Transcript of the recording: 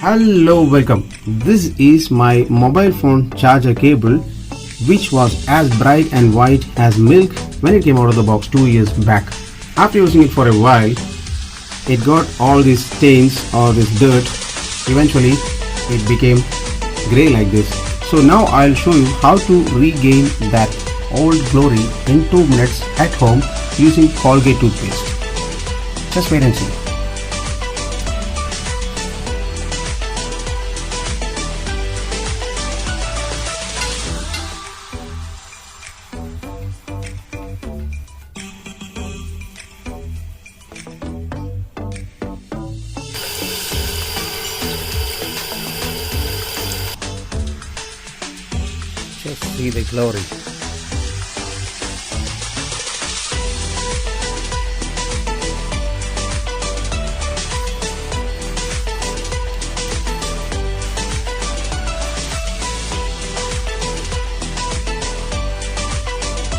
Hello, welcome. This is my mobile phone charger cable, which was as bright and white as milk when it came out of the box 2 years back. After using it for a while, it got all these stains or this dirt. Eventually, it became grey like this. So now I'll show you how to regain that old glory in 2 minutes at home using Colgate toothpaste. Just wait and see. Just see the glory.